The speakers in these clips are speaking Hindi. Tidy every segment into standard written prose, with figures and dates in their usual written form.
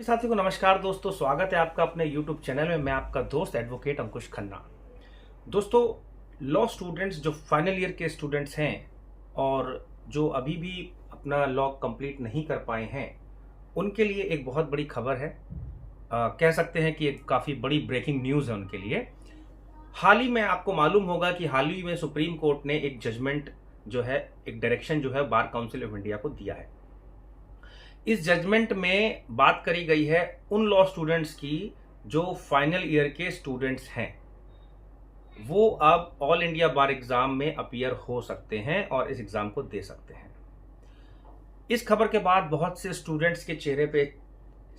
साथियों को नमस्कार दोस्तों, स्वागत है आपका अपने YouTube चैनल में। मैं आपका दोस्त एडवोकेट अंकुश खन्ना। दोस्तों, लॉ स्टूडेंट्स जो फाइनल ईयर के स्टूडेंट्स हैं और जो अभी भी अपना लॉ कंप्लीट नहीं कर पाए हैं, उनके लिए एक बहुत बड़ी खबर है। कह सकते हैं कि एक काफ़ी बड़ी ब्रेकिंग न्यूज़ है उनके लिए। हाल ही में आपको मालूम होगा कि हाल ही में सुप्रीम कोर्ट ने एक जजमेंट जो है, एक डायरेक्शन जो है बार काउंसिल ऑफ इंडिया को दिया है। इस जजमेंट में बात करी गई है उन लॉ स्टूडेंट्स की जो फाइनल ईयर के स्टूडेंट्स हैं, वो अब ऑल इंडिया बार एग्जाम में अपीयर हो सकते हैं और इस एग्जाम को दे सकते हैं। इस खबर के बाद बहुत से स्टूडेंट्स के चेहरे पे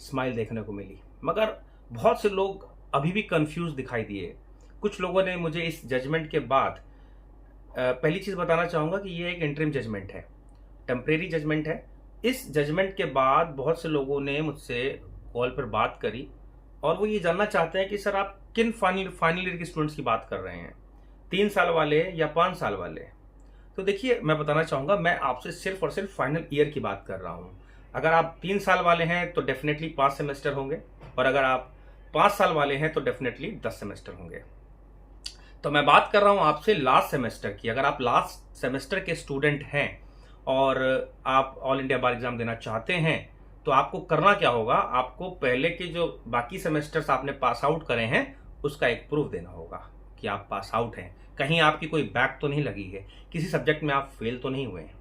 स्माइल देखने को मिली, मगर बहुत से लोग अभी भी कंफ्यूज दिखाई दिए। कुछ लोगों ने मुझे इस जजमेंट के बाद पहली चीज बताना चाहूंगा कि ये एक इंटरिम जजमेंट है, टेम्परेरी जजमेंट है। इस जजमेंट के बाद बहुत से लोगों ने मुझसे कॉल पर बात करी और वो ये जानना चाहते हैं कि सर आप किन फाइनल ईयर के स्टूडेंट्स की बात कर रहे हैं, 3 साल वाले या 5 साल वाले। तो देखिए, मैं बताना चाहूँगा, मैं आपसे सिर्फ और सिर्फ फाइनल ईयर की बात कर रहा हूँ। अगर आप 3 साल वाले हैं तो डेफिनेटली 5 सेमेस्टर होंगे, और अगर आप 5 साल वाले हैं तो डेफिनेटली 10 सेमेस्टर होंगे। तो मैं बात कर रहा हूँ आपसे लास्ट सेमेस्टर की। अगर आप लास्ट सेमेस्टर के स्टूडेंट हैं और आप ऑल इंडिया बार एग्जाम देना चाहते हैं, तो आपको करना क्या होगा, आपको पहले के जो बाकी सेमेस्टर्स आपने पास आउट करे हैं उसका एक प्रूफ देना होगा कि आप पास आउट हैं, कहीं आपकी कोई बैक तो नहीं लगी है, किसी सब्जेक्ट में आप फेल तो नहीं हुए हैं।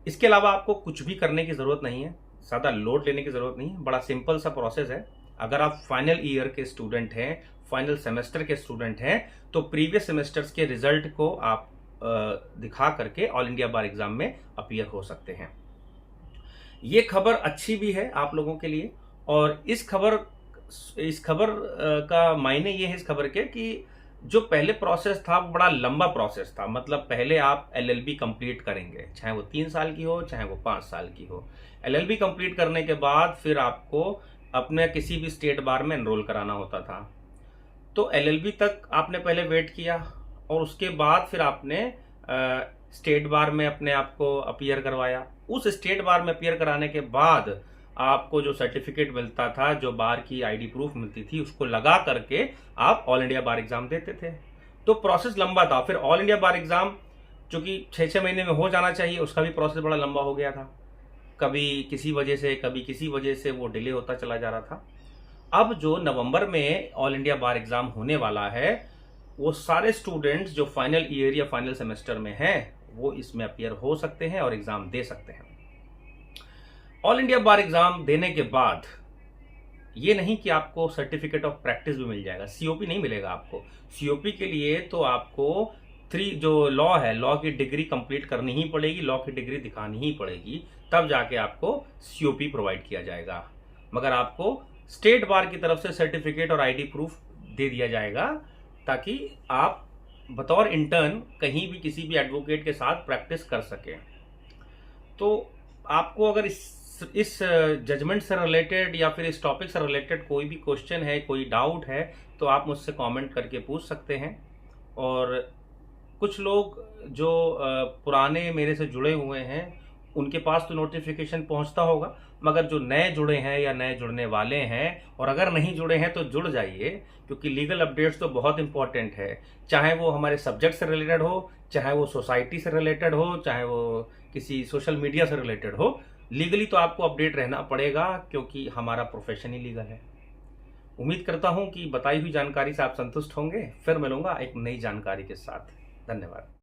इसके अलावा आपको कुछ भी करने की ज़रूरत नहीं है, ज़्यादा लोड लेने की ज़रूरत नहीं है, बड़ा सिंपल सा प्रोसेस है। अगर आप फाइनल ईयर के स्टूडेंट हैं, फाइनल सेमेस्टर के स्टूडेंट हैं, तो प्रीवियस सेमेस्टर्स के रिजल्ट को आप दिखा करके ऑल इंडिया बार एग्जाम में अपीयर हो सकते हैं। ये खबर अच्छी भी है आप लोगों के लिए, और इस खबर का मायने ये है इस खबर के कि जो पहले प्रोसेस था वो बड़ा लंबा प्रोसेस था। मतलब पहले आप एलएलबी कंप्लीट करेंगे, चाहे वो 3 साल की हो चाहे वो 5 साल की हो। एलएलबी कंप्लीट करने के बाद फिर आपको अपने किसी भी स्टेट बार में एनरोल कराना होता था। तो एलएलबी तक आपने पहले वेट किया और उसके बाद फिर आपने स्टेट बार में अपने आप को अपीयर करवाया। उस स्टेट बार में अपीयर कराने के बाद आपको जो सर्टिफिकेट मिलता था, जो बार की आईडी प्रूफ मिलती थी, उसको लगा करके आप ऑल इंडिया बार एग्जाम देते थे। तो प्रोसेस लंबा था। फिर ऑल इंडिया बार एग्जाम जो कि 6-6 महीने में हो जाना चाहिए, उसका भी प्रोसेस बड़ा लंबा हो गया था। कभी किसी वजह से कभी किसी वजह से वो डिले होता चला जा रहा था। अब जो नवंबर में ऑल इंडिया बार एग्जाम होने वाला है, वो सारे स्टूडेंट्स जो फाइनल ईयर या फाइनल सेमेस्टर में हैं, वो इसमें अपीयर हो सकते हैं और एग्जाम दे सकते हैं। ऑल इंडिया बार एग्जाम देने के बाद ये नहीं कि आपको सर्टिफिकेट ऑफ प्रैक्टिस भी मिल जाएगा, सीओपी नहीं मिलेगा आपको। सीओपी के लिए तो आपको 3 जो लॉ है, लॉ की डिग्री कंप्लीट करनी ही पड़ेगी, लॉ की डिग्री दिखानी ही पड़ेगी, तब जाके आपको सीओपी प्रोवाइड किया जाएगा। मगर आपको स्टेट बार की तरफ से सर्टिफिकेट और आईडी प्रूफ दे दिया जाएगा, ताकि आप बतौर इंटर्न कहीं भी किसी भी एडवोकेट के साथ प्रैक्टिस कर सकें। तो आपको अगर इस जजमेंट से रिलेटेड या फिर इस टॉपिक से रिलेटेड कोई भी क्वेश्चन है, कोई डाउट है, तो आप मुझसे कमेंट करके पूछ सकते हैं। और कुछ लोग जो पुराने मेरे से जुड़े हुए हैं, उनके पास तो नोटिफिकेशन पहुंचता होगा, मगर जो नए जुड़े हैं या नए जुड़ने वाले हैं, और अगर नहीं जुड़े हैं तो जुड़ जाइए, क्योंकि लीगल अपडेट्स तो बहुत इंपॉर्टेंट है। चाहे वो हमारे सब्जेक्ट से रिलेटेड हो, चाहे वो सोसाइटी से रिलेटेड हो, चाहे वो किसी सोशल मीडिया से रिलेटेड हो, लीगली तो आपको अपडेट रहना पड़ेगा, क्योंकि हमारा प्रोफेशन ही लीगल है। उम्मीद करता हूं कि बताई हुई जानकारी से आप संतुष्ट होंगे। फिर मिलूंगा एक नई जानकारी के साथ। धन्यवाद।